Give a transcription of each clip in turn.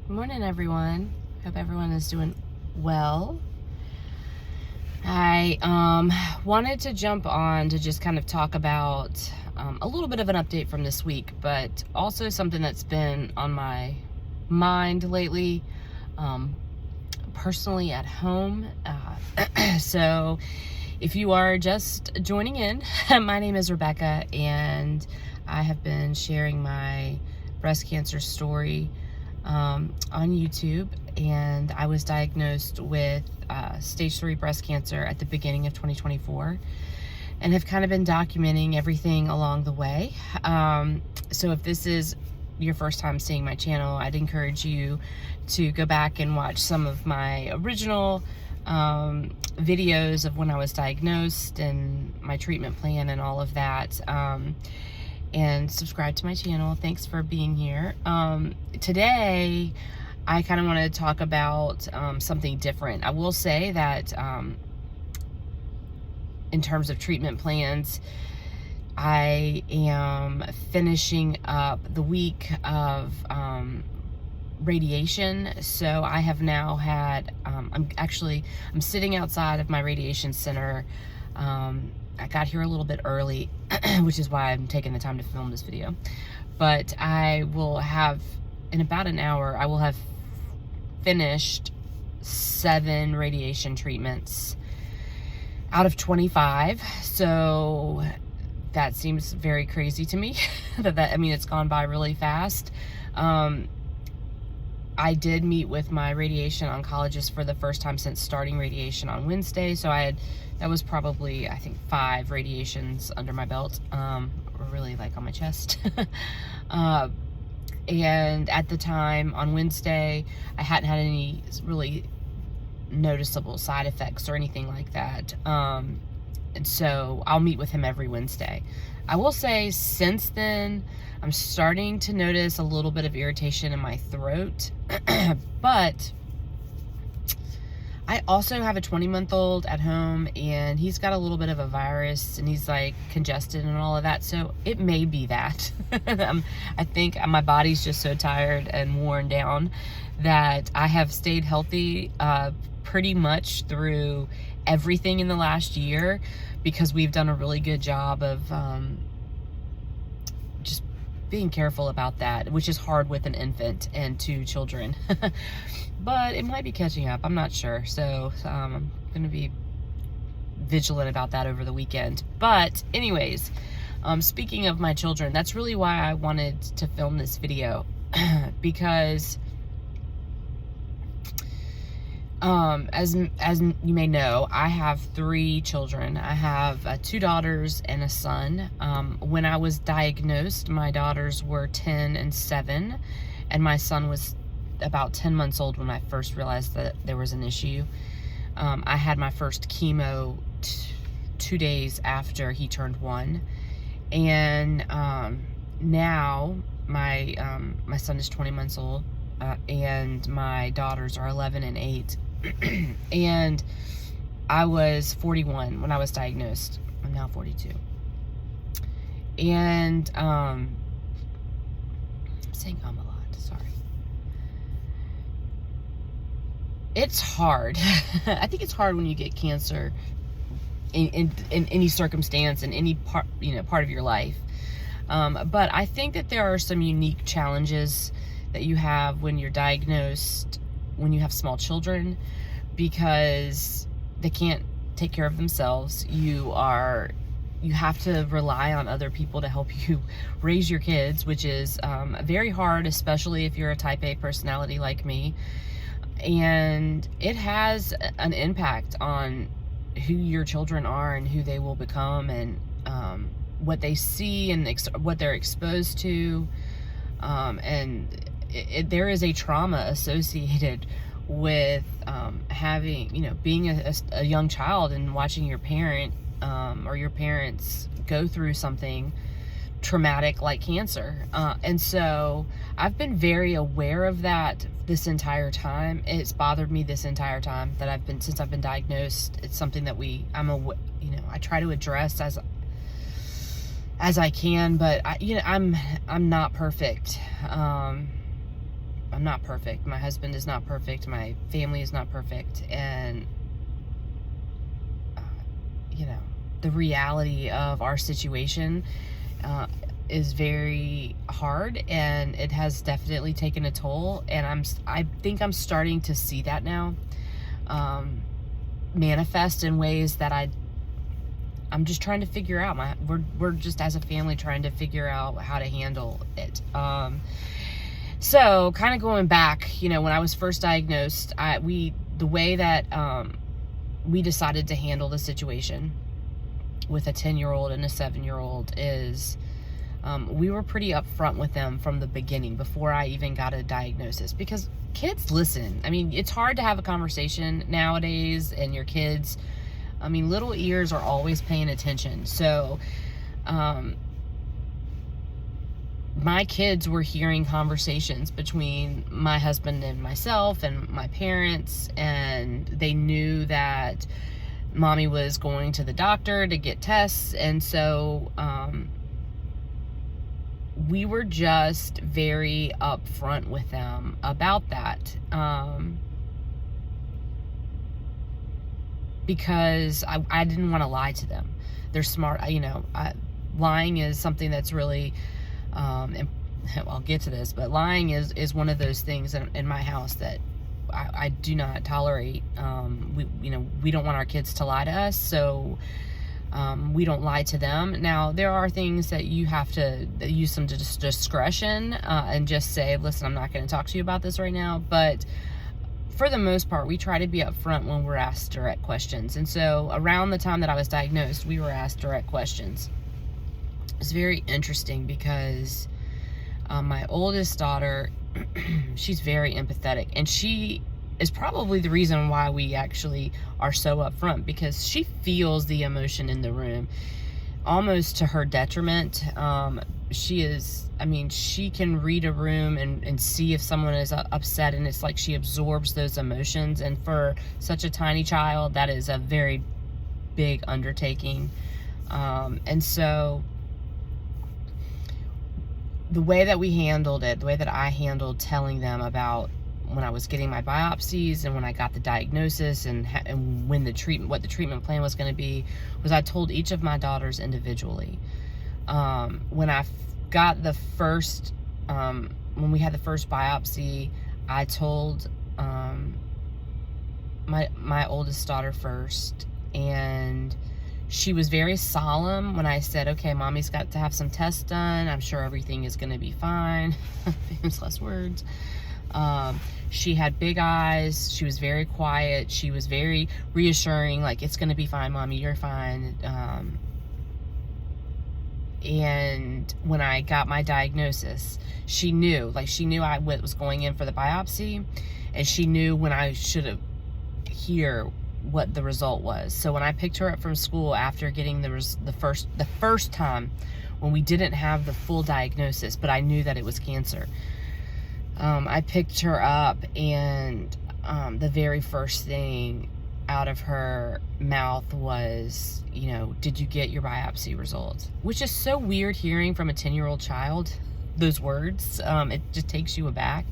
Good morning, everyone. Hope everyone is doing well. I wanted to jump on to just kind of talk about a little bit of an update from this week, but also something that's been on my mind lately, personally at home. So if you are just joining in, my name is Rebecca, and I have been sharing my breast cancer story on YouTube, and I was diagnosed with stage 3 breast cancer at the beginning of 2024, and have kind of been documenting everything along the way. So if this is your first time seeing my channel, I'd encourage you to go back and watch some of my original videos of when I was diagnosed and my treatment plan and all of that. And subscribe to my channel. Thanks for being here. Today, I kind of want to talk about something different. I will say that in terms of treatment plans, I am finishing up the week of radiation. So I have now had, I'm sitting outside of my radiation center. I got here a little bit early, which is why I'm taking the time to film this video. But I will have, in about an hour, I will have finished 7 radiation treatments out of 25. So that seems very crazy to me. I mean, it's gone by really fast. I did meet with my radiation oncologist for the first time since starting radiation on Wednesday. So that was probably, I think, 5 radiations under my belt, or really like on my chest. And at the time on Wednesday, I hadn't had any really noticeable side effects or anything like that. And so I'll meet with him every Wednesday. I will say since then, I'm starting to notice a little bit of irritation in my throat, but I also have a 20-month-old at home, and he's got a little bit of a virus, and he's like congested and all of that. So it may be that. I think my body's just so tired and worn down that I have stayed healthy pretty much through everything in the last year, because we've done a really good job of just being careful about that, which is hard with an infant and 2 children. But it might be catching up. I'm not sure. So I'm going to be vigilant about that over the weekend. But anyways, speaking of my children, that's really why I wanted to film this video. Because as you may know, I have 3 children. I have 2 daughters and a son. When I was diagnosed, my daughters were 10 and 7, and my son was about 10 months old when I first realized that there was an issue. I had my first chemo 2 days after he turned 1, and now my son is 20 months old, and my daughters are 11 and 8. And I was 41 when I was diagnosed. I'm now 42. And I'm saying a lot, sorry. It's hard. I think it's hard when you get cancer in any circumstance, in any part of your life. But I think that there are some unique challenges that you have when you're diagnosed, when you have small children, because they can't take care of themselves. You have to rely on other people to help you raise your kids, which is very hard, especially if you're a type A personality like me. And it has an impact on who your children are and who they will become, and what they see and what they're exposed to. And there is a trauma associated with having, being a young child and watching your parent or your parents go through something traumatic like cancer. And so I've been very aware of that this entire time. It's bothered me this entire time that since I've been diagnosed. It's something that I try to address as I can, but I'm not perfect. I'm not perfect. My husband is not perfect. My family is not perfect. And, you know, the reality of our situation is very hard, and it has definitely taken a toll. And I think I'm starting to see that now manifest in ways that I'm just trying to figure out. We're just, as a family, trying to figure out how to handle it. So kind of going back, you know, when I was first diagnosed, the way that we decided to handle the situation with a 10-year-old and a 7-year-old is we were pretty upfront with them from the beginning, before I even got a diagnosis, because kids listen. I mean, it's hard to have a conversation nowadays, and your kids, I mean, little ears are always paying attention. So my kids were hearing conversations between my husband and myself and my parents, and they knew that mommy was going to the doctor to get tests. And so we were just very upfront with them about that, because I didn't want to lie to them. They're smart. You know, lying is something that's really, and I'll get to this, but lying is one of those things in my house that I do not tolerate. We don't want our kids to lie to us, so we don't lie to them. Now, there are things that you have to use some discretion and just say, listen, I'm not going to talk to you about this right now. But for the most part, we try to be upfront when we're asked direct questions. And so around the time that I was diagnosed, we were asked direct questions. It's very interesting because my oldest daughter, she's very empathetic, and she is probably the reason why we actually are so upfront, because she feels the emotion in the room almost to her detriment. She can read a room and see if someone is upset, and it's like she absorbs those emotions. And for such a tiny child, that is a very big undertaking. And so the way that we handled it, the way that I handled telling them about when I was getting my biopsies and when I got the diagnosis and when what the treatment plan was going to be, was I told each of my daughters individually. When I got the first, when we had the first biopsy, I told my oldest daughter first, and she was very solemn when I said, okay, mommy's got to have some tests done. I'm sure everything is going to be fine. Famous last words. She had big eyes. She was very quiet. She was very reassuring, like, it's going to be fine, mommy, you're fine. And when I got my diagnosis, she knew I was going in for the biopsy, and she knew when I should hear what the result was. So when I picked her up from school after getting the first time, when we didn't have the full diagnosis, but I knew that it was cancer, I picked her up, and the very first thing out of her mouth was, did you get your biopsy results? Which is so weird hearing from a 10-year-old child, those words. It just takes you aback.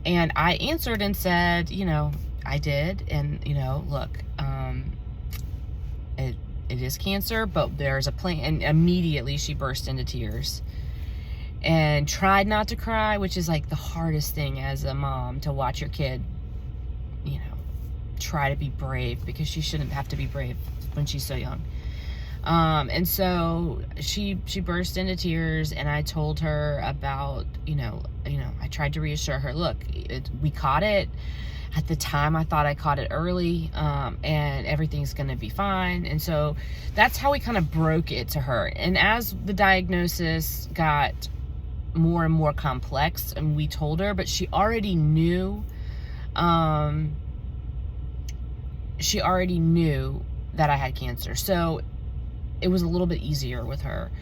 And I answered and said, I did. And, look, it is cancer, but there's a plan. And immediately she burst into tears and tried not to cry, which is like the hardest thing as a mom, to watch your kid, try to be brave, because she shouldn't have to be brave when she's so young. And so she burst into tears, and I told her about, I tried to reassure her, look, we caught it. At the time, I thought I caught it early, and everything's going to be fine. And so that's how we kind of broke it to her. And as the diagnosis got more and more complex, and we told her, but she already knew, that I had cancer. So it was a little bit easier with her.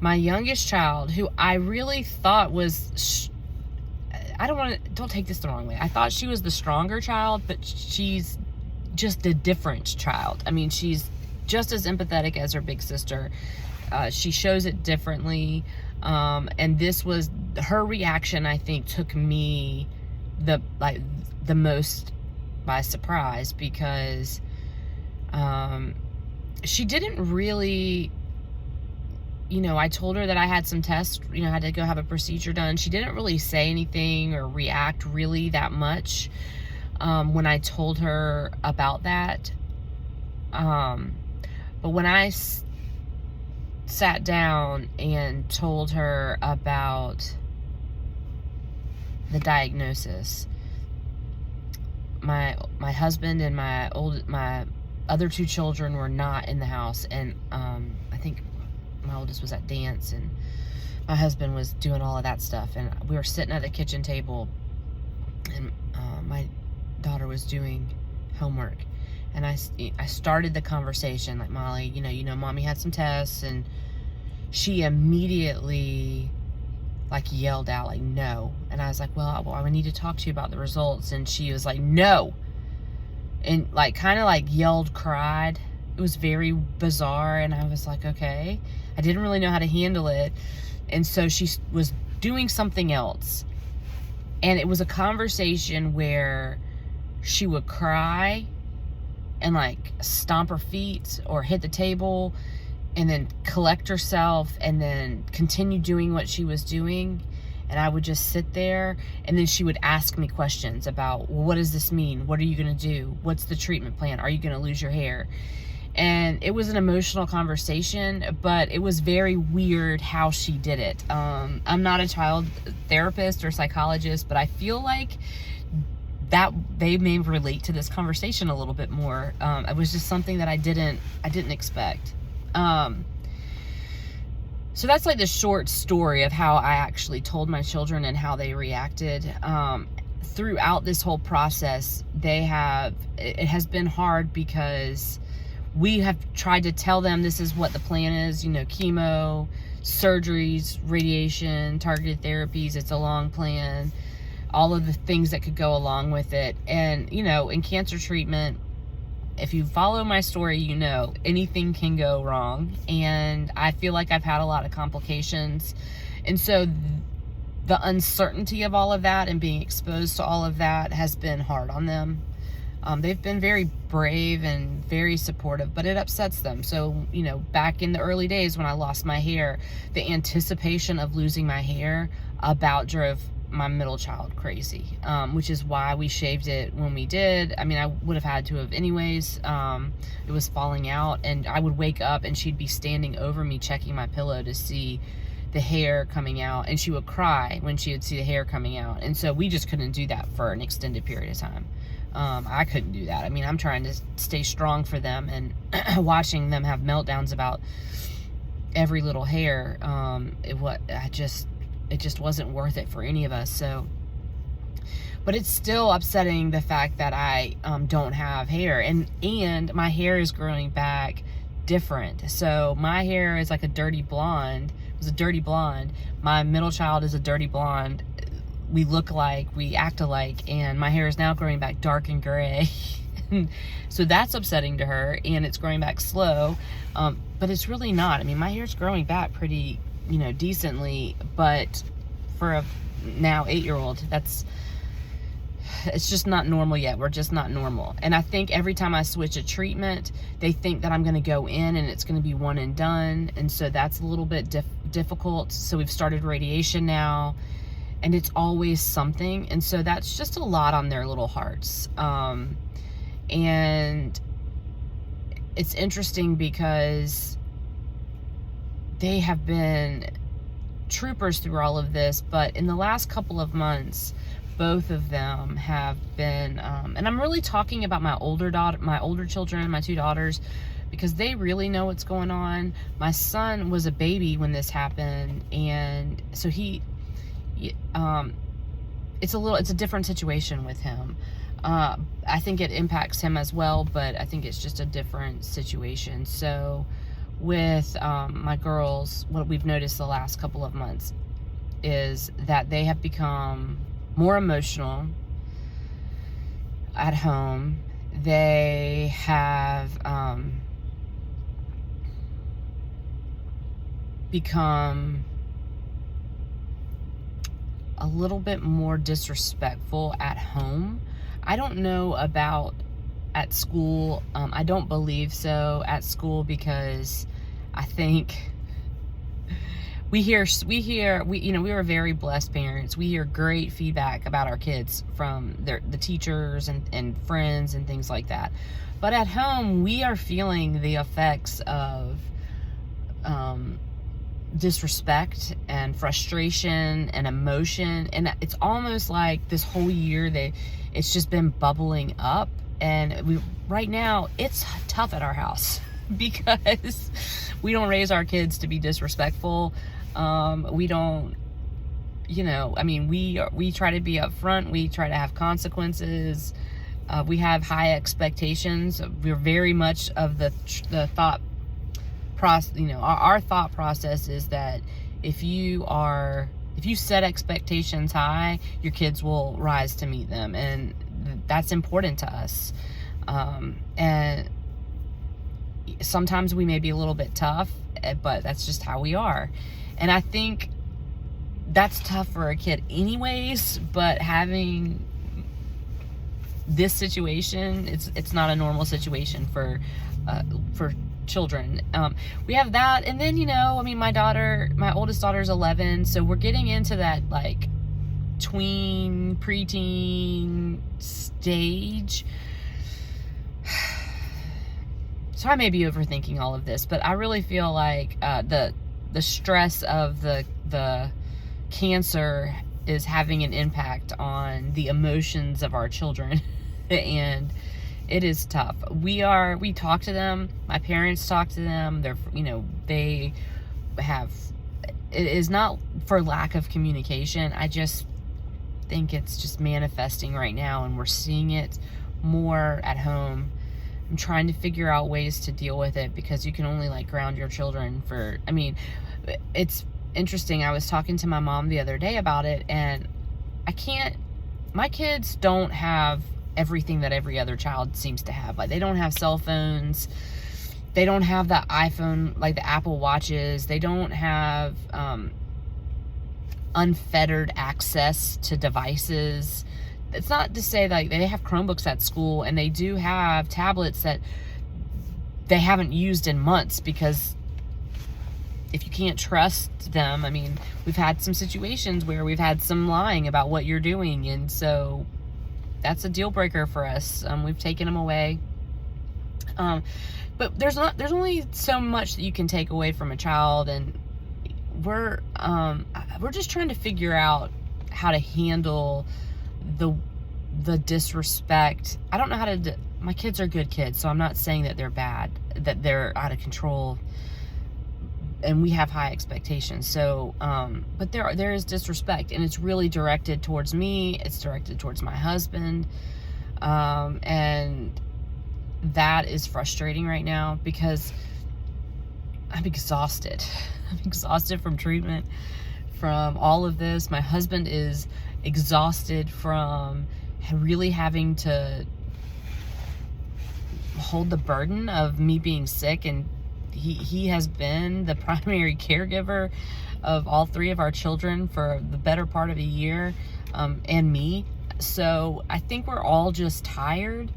My youngest child, who I really thought was, don't take this the wrong way. I thought she was the stronger child, but she's just a different child. I mean, she's just as empathetic as her big sister. She shows it differently. And this was her reaction, I think, took me the most by surprise, because she didn't really, I told her that I had some tests, had to go have a procedure done. She didn't really say anything or react really that much when I told her about that. But when I sat down and told her about the diagnosis, my husband and my other 2 children were not in the house, and I think my oldest was at dance, and my husband was doing all of that stuff, and we were sitting at the kitchen table, and my daughter was doing homework, and I started the conversation like, Molly, mommy had some tests, and she immediately yelled out like, no. And I was like, well, I need to talk to you about the results. And she was like, no. And kind of yelled, cried. It was very bizarre. And I was like, okay. I didn't really know how to handle it. And so she was doing something else. And it was a conversation where she would cry and stomp her feet or hit the table, and then collect herself, and then continue doing what she was doing. And I would just sit there, and then she would ask me questions about, well, what does this mean? What are you gonna do? What's the treatment plan? Are you gonna lose your hair? And it was an emotional conversation, but it was very weird how she did it. I'm not a child therapist or psychologist, but I feel like that they may relate to this conversation a little bit more. It was just something that I didn't expect. So that's the short story of how I actually told my children and how they reacted. Throughout this whole process, it has been hard, because we have tried to tell them this is what the plan is, chemo, surgeries, radiation, targeted therapies. It's a long plan, all of the things that could go along with it. And, in cancer treatment, if you follow my story, anything can go wrong. And I feel like I've had a lot of complications. And so the uncertainty of all of that and being exposed to all of that has been hard on them. They've been very brave and very supportive, but it upsets them. So, back in the early days when I lost my hair, the anticipation of losing my hair about drove my middle child crazy, which is why we shaved it when we did. I mean, I would have had to have anyways. It was falling out, and I would wake up and she'd be standing over me checking my pillow to see the hair coming out, and she would cry when she would see the hair coming out. And so we just couldn't do that for an extended period of time. I couldn't do that. I mean, I'm trying to stay strong for them, and watching them have meltdowns about every little hair, it just wasn't worth it for any of us. So, but it's still upsetting, the fact that I don't have hair, and my hair is growing back different. So my hair is like a dirty blonde. It was a dirty blonde. My middle child is a dirty blonde. We look alike, we act alike, and my hair is now growing back dark and gray. So that's upsetting to her, and it's growing back slow. But it's really not. I mean, my hair's growing back pretty, decently, but for a now 8-year-old, it's just not normal yet. We're just not normal. And I think every time I switch a treatment, they think that I'm going to go in and it's going to be one and done. And so that's a little bit difficult. So we've started radiation now, and it's always something. And so that's just a lot on their little hearts. And it's interesting because they have been troopers through all of this, but in the last couple of months, both of them have been, and I'm really talking about my older children, my 2 daughters, because they really know what's going on. My son was a baby when this happened, and so it's a different situation with him. I think it impacts him as well, but I think it's just a different situation. So with my girls, what we've noticed the last couple of months is that they have become more emotional at home. They have become a little bit more disrespectful at home. I don't know about at school. I don't believe so at school, because I think we are very blessed parents. We hear great feedback about our kids from the teachers and friends and things like that. But at home, we are feeling the effects of disrespect and frustration and emotion, and it's almost like this whole year it's just been bubbling up. And right now it's tough at our house because we don't raise our kids to be disrespectful. We don't, we try to be upfront. We try to have consequences. We have high expectations. We're very much of the thought process. Our thought process is that if you set expectations high, your kids will rise to meet them, and that's important to us. And sometimes we may be a little bit tough, but that's just how we are. And I think that's tough for a kid anyways, but having this situation, it's not a normal situation for children. We have that, and then my oldest daughter's 11, so we're getting into that like preteen stage. So I may be overthinking all of this, but I really feel like the stress of the cancer is having an impact on the emotions of our children. And it is tough. We talk to them. My parents talk to them. It is not for lack of communication. I just think it's just manifesting right now, and we're seeing it more at home. I'm trying to figure out ways to deal with it, because you can only ground your children it's interesting. I was talking to my mom the other day about it, and my kids don't have everything that every other child seems to have. They don't have cell phones. They don't have the iPhone, the Apple Watches. They don't have unfettered access to devices. It's not to say that they have Chromebooks at school, and they do have tablets that they haven't used in months, because if you can't trust them, we've had some situations where we've had some lying about what you're doing, and so that's a deal breaker for us. We've taken them away. But there's only so much that you can take away from a child, and we're just trying to figure out how to handle the disrespect. I don't know how to my kids are good kids, so I'm not saying that they're bad, that they're out of control, and we have high expectations. So but there is disrespect, and it's really directed towards me. It's directed towards my husband, and that is frustrating right now, because I'm exhausted. I'm exhausted from treatment, from all of this. My husband is exhausted from really having to hold the burden of me being sick, and he has been the primary caregiver of all three of our children for the better part of a year, and me. So I think we're all just tired,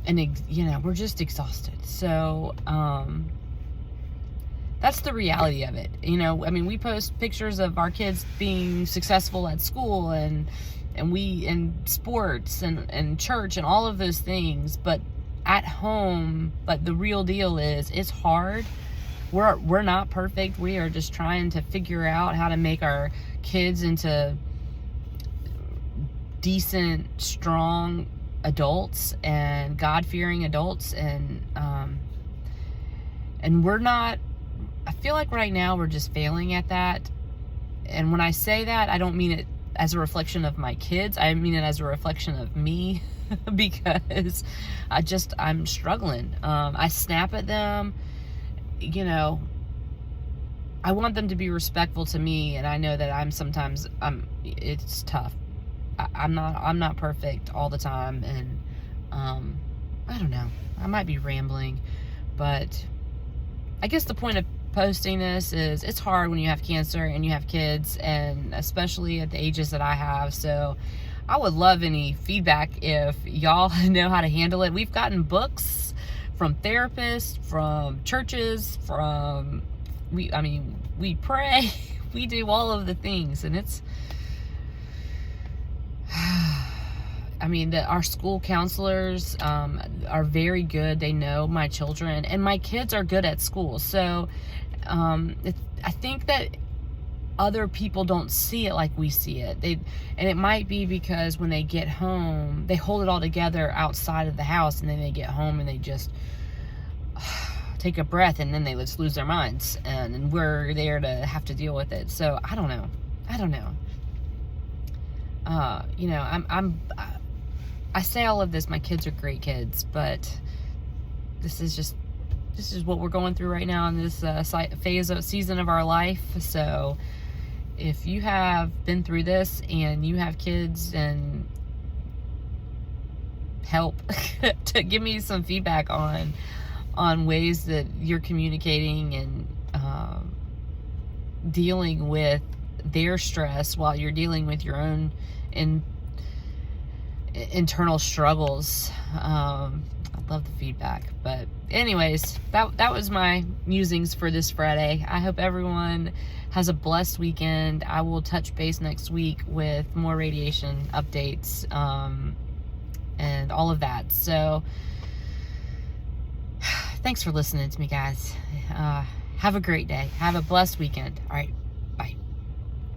and we're just exhausted. So that's the reality of it. We post pictures of our kids being successful at school and we in sports and church and all of those things, but at home, but the real deal is, it's hard. We're not perfect. We are just trying to figure out how to make our kids into decent, strong adults and God-fearing adults, and we're not. I feel like right now we're just failing at that. And when I say that, I don't mean it as a reflection of my kids. I mean it as a reflection of me, because I'm struggling. I snap at them. I want them to be respectful to me, and I know that it's tough. I'm not perfect all the time, and I don't know. I might be rambling, but I guess the point of posting this is it's hard when you have cancer and you have kids, and especially at the ages that I have. So I would love any feedback if y'all know how to handle it. We've gotten books from therapists, from churches, we pray, we do all of the things, and it's our school counselors are very good. They know my children, and my kids are good at school. So I think that other people don't see it like we see it. And it might be because when they get home, they hold it all together outside of the house, and then they get home and they just take a breath, and then they just lose their minds, and we're there to have to deal with it. So I don't know. I say all of this, my kids are great kids, but this is what we're going through right now in this season of our life. So if you have been through this and you have kids, and help to give me some feedback on ways that you're communicating and dealing with their stress while you're dealing with your own internal struggles. I love the feedback. But anyways, that was my musings for this Friday. I hope everyone has a blessed weekend. I will touch base next week with more radiation updates and all of that. So thanks for listening to me, guys. Have a great day. Have a blessed weekend. All right.